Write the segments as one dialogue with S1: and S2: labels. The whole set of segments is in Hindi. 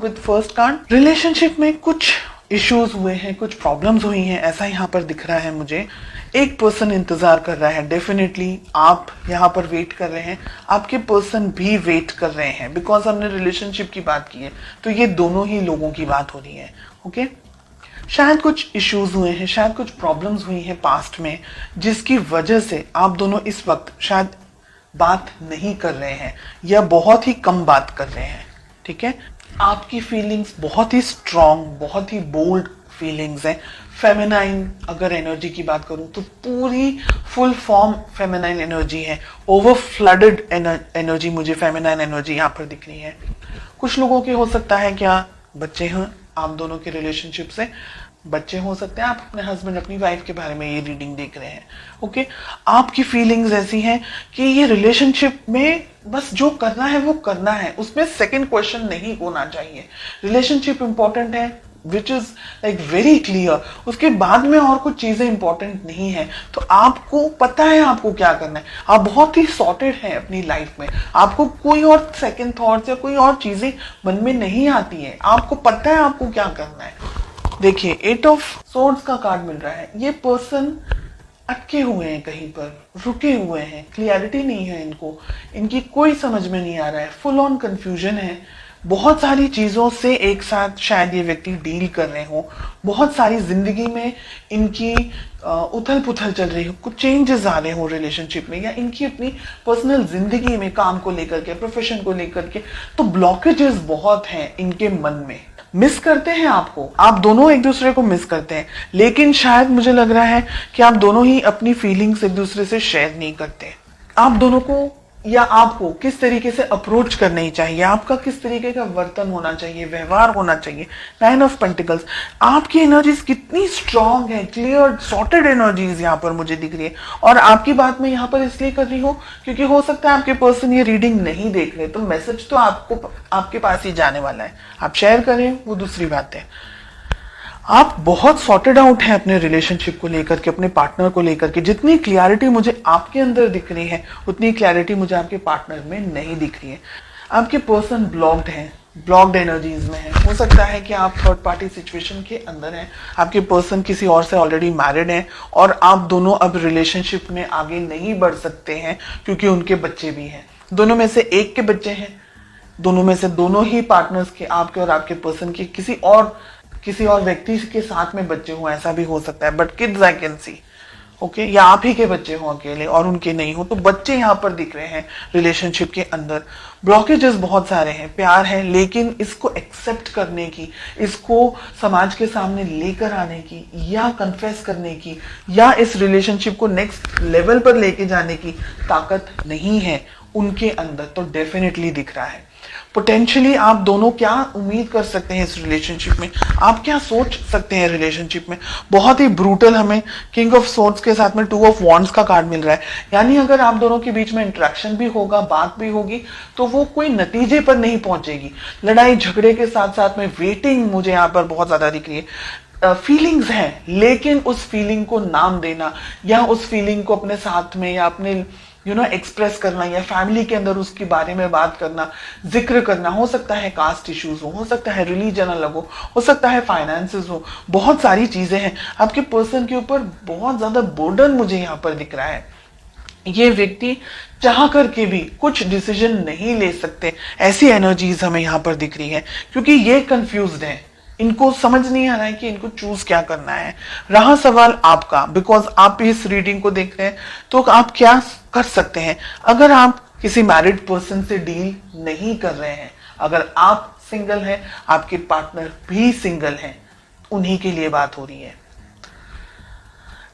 S1: With first card. रिलेशनशिप में कुछ इश्यूज हुए हैं, कुछ प्रॉब्लम्स हुई हैं, ऐसा यहाँ पर दिख रहा है मुझे। एक पर्सन इंतजार कर रहा है, डेफिनेटली आप यहाँ पर वेट कर रहे हैं, आपके पर्सन भी वेट कर रहे हैं, बिकॉज हमने रिलेशनशिप की बात की है तो ये दोनों ही लोगों की बात हो रही है। ओके, शायद कुछ इश्यूज हुए हैं, शायद कुछ प्रॉब्लम्स हुई हैं पास्ट में, जिसकी वजह से आप दोनों इस वक्त शायद बात नहीं कर रहे हैं या बहुत ही कम बात कर रहे हैं। ठीक है, आपकी फीलिंग्स बहुत ही स्ट्रांग, बहुत ही बोल्ड फीलिंग्स हैं। फेमिनाइन अगर एनर्जी की बात करूं तो पूरी फुल फॉर्म फेमिनाइन एनर्जी है, ओवर फ्लडेड एनर्जी मुझे फेमिनाइन एनर्जी यहाँ पर दिख रही है। कुछ लोगों के हो सकता है क्या बच्चे हैं आप दोनों के रिलेशनशिप से, बच्चे हो सकते हैं, आप अपने हस्बैंड अपनी वाइफ के बारे में ये रीडिंग देख रहे हैं। ओके, आपकी फीलिंग्स ऐसी हैं कि ये रिलेशनशिप में बस जो करना है वो करना है, उसमें सेकंड क्वेश्चन नहीं होना चाहिए। रिलेशनशिप इंपॉर्टेंट है, which is like very clear, उसके बाद में और कुछ चीजें इंपॉर्टेंट नहीं है। तो आपको पता है आपको क्या करना है, आप बहुत ही सॉर्टेड हैं अपनी लाइफ में, आपको कोई और सेकंड थॉट्स या कोई और चीजें मन में नहीं आती है, आपको पता है आपको क्या करना है। देखिए, 8 ऑफ सोर्ड्स का कार्ड मिल रहा है। ये पर्सन अटके हुए हैं, कहीं पर रुके हुए हैं, क्लियरिटी नहीं है इनको, इनकी कोई समझ में नहीं आ रहा है, फुल ऑन कंफ्यूजन है। बहुत सारी चीजों से एक साथ शायद ये व्यक्ति डील कर रहे हो, बहुत सारी जिंदगी में इनकी उथल पुथल चल रही हो, कुछ चेंजेस आ रहे हो रिलेशनशिप में, या इनकी अपनी पर्सनल जिंदगी में काम को लेकर के, प्रोफेशन को लेकर के, तो ब्लॉकेजेस बहुत हैं इनके मन में। मिस करते हैं आपको, आप दोनों एक दूसरे को मिस करते हैं, लेकिन शायद मुझे लग रहा है कि आप दोनों ही अपनी फीलिंग्स एक दूसरे से शेयर नहीं करते। आप दोनों को या आपको किस तरीके से अप्रोच करनी चाहिए, आपका किस तरीके का वर्तन होना चाहिए, व्यवहार होना चाहिए। 9 ऑफ पेंटिकल्स, आपकी एनर्जीज कितनी स्ट्रांग है, क्लियर सॉर्टेड एनर्जीज यहाँ पर मुझे दिख रही है। और आपकी बात मैं यहाँ पर इसलिए कर रही हूँ क्योंकि हो सकता है आपके पर्सन ये रीडिंग नहीं देख रहे, तो मैसेज तो आपको आपके पास ही जाने वाला है, आप शेयर करें वो दूसरी बात है। आप बहुत सॉर्टेड आउट हैं अपने रिलेशनशिप को लेकर के, अपने पार्टनर को लेकर के। जितनी क्लैरिटी मुझे आपके अंदर दिख रही है उतनी क्लैरिटी मुझे आपके पार्टनर में नहीं दिख रही है। आपके पर्सन ब्लॉक्ड हैं, ब्लॉक्ड एनर्जीज में है। हो सकता है कि आप थर्ड पार्टी सिचुएशन के अंदर हैं, आपके पर्सन किसी और से ऑलरेडी मैरिड हैं और आप दोनों अब रिलेशनशिप में आगे नहीं बढ़ सकते हैं क्योंकि उनके बच्चे भी हैं। दोनों में से एक के बच्चे हैं, दोनों में से दोनों ही पार्टनर्स के, आपके और आपके पर्सन के, किसी और व्यक्ति के साथ में बच्चे हों, ऐसा भी हो सकता है, but kids I can see. Okay, या आप ही के बच्चे हों अकेले और उनके नहीं हो, तो बच्चे यहाँ पर दिख रहे हैं रिलेशनशिप के अंदर। ब्लॉकेजेस बहुत सारे हैं, प्यार है लेकिन इसको एक्सेप्ट करने की, इसको समाज के सामने लेकर आने की, या कन्फेस करने की, या इस रिलेशनशिप को नेक्स्ट लेवल पर लेके जाने की ताकत नहीं है उनके अंदर। तो डेफिनेटली दिख रहा है पोटेंशियली आप दोनों क्या उम्मीद कर सकते हैं इस रिलेशनशिप में, आप क्या सोच सकते हैं रिलेशनशिप में। बहुत ही ब्रूटल हमें किंग ऑफ सोर्ड्स के साथ में 2 ऑफ वॉन्ड्स का कार्ड मिल रहा है, यानी अगर आप दोनों के बीच में इंटरेक्शन भी होगा, बात भी होगी, तो वो कोई नतीजे पर नहीं पहुंचेगी। लड़ाई झगड़े के साथ साथ में वेटिंग मुझे यहाँ पर बहुत ज्यादा दिख रही है। फीलिंग्स हैं, लेकिन उस फीलिंग को नाम देना या उस फीलिंग को अपने साथ में या अपने एक्सप्रेस करना या फैमिली के अंदर उसके बारे में बात करना, जिक्र करना, हो सकता है कास्ट इश्यूज हो सकता है रिलीजन अलग हो सकता है फाइनेंसेस हो, बहुत सारी चीजें हैं। आपके पर्सन के ऊपर बहुत ज्यादा बर्डन मुझे यहाँ पर दिख रहा है। ये व्यक्ति चाह करके भी कुछ डिसीजन नहीं ले सकते, ऐसी एनर्जीज हमें यहाँ पर दिख रही है, क्योंकि ये कंफ्यूज्ड है, इनको समझ नहीं आ रहा है कि इनको चूज क्या करना है। रहा सवाल आपका, बिकॉज आप इस रीडिंग को देख रहे हैं, तो आप क्या कर सकते हैं। अगर आप किसी मैरिड पर्सन से डील नहीं कर रहे हैं, अगर आप सिंगल हैं, आपके पार्टनर भी सिंगल हैं, उन्हीं के लिए बात हो रही है,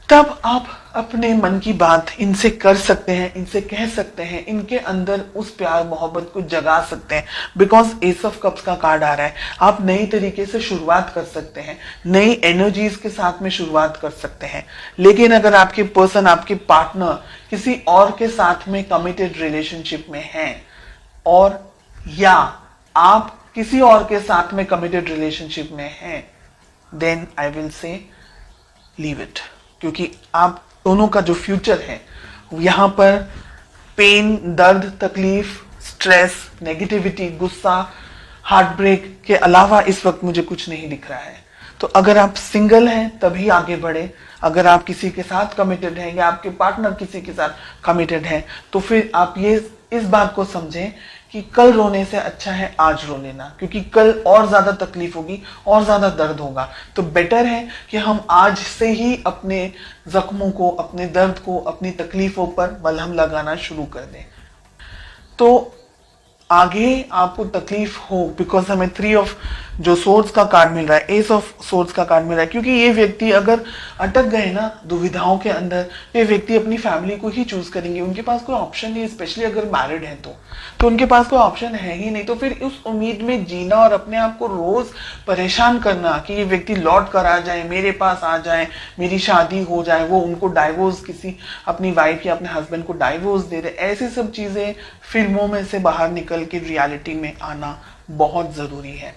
S1: तब आप अपने मन की बात इनसे कर सकते हैं, इनसे कह सकते हैं, इनके अंदर उस प्यार मोहब्बत को जगा सकते हैं। बिकॉज एस ऑफ कप्स का कार्ड आ रहा है, आप नई तरीके से शुरुआत कर सकते हैं, नई एनर्जीज के साथ में शुरुआत कर सकते हैं। लेकिन अगर आपके पर्सन, आपके पार्टनर किसी और के साथ में कमिटेड रिलेशनशिप में हैं, और या आप किसी और के साथ में कमिटेड रिलेशनशिप में हैं, then I will say leave it, क्योंकि आप दोनों का जो फ्यूचर है यहाँ पर पेन, दर्द, तकलीफ, स्ट्रेस, नेगेटिविटी, गुस्सा, हार्ट ब्रेक के अलावा इस वक्त मुझे कुछ नहीं दिख रहा है। तो अगर आप सिंगल हैं तभी आगे बढ़े, अगर आप किसी के साथ कमिटेड हैं या आपके पार्टनर किसी के साथ कमिटेड है तो फिर आप ये इस बात को समझें कि कल रोने से अच्छा है आज रो लेना, क्योंकि कल और ज्यादा तकलीफ होगी और ज्यादा दर्द होगा। तो बेटर है कि हम आज से ही अपने जख्मों को, अपने दर्द को, अपनी तकलीफों पर मलहम लगाना शुरू कर दें। तो आगे आपको तकलीफ हो, बिकॉज हमें 3 ऑफ जो सोर्स का कार्ड मिल रहा है, एस ऑफ सोर्स का कार्ड मिल रहा है, क्योंकि ये व्यक्ति अगर अटक गए ना दुविधाओं के अंदर, ये व्यक्ति अपनी फैमिली को ही चूज करेंगे। उनके पास कोई ऑप्शन नहीं, स्पेशली अगर मैरिड है तो उनके पास कोई ऑप्शन है ही नहीं। तो फिर उस उम्मीद में जीना और अपने आप को रोज परेशान करना कि ये व्यक्ति लौट कर आ जाए, मेरे पास आ जाए, मेरी शादी हो जाए, वो उनको डाइवोर्स, किसी अपनी वाइफ या अपने हस्बैंड को डाइवोर्स दे दे, ऐसी सब चीजें फिल्मों में से बाहर निकल के रियलिटी में आना बहुत जरूरी है।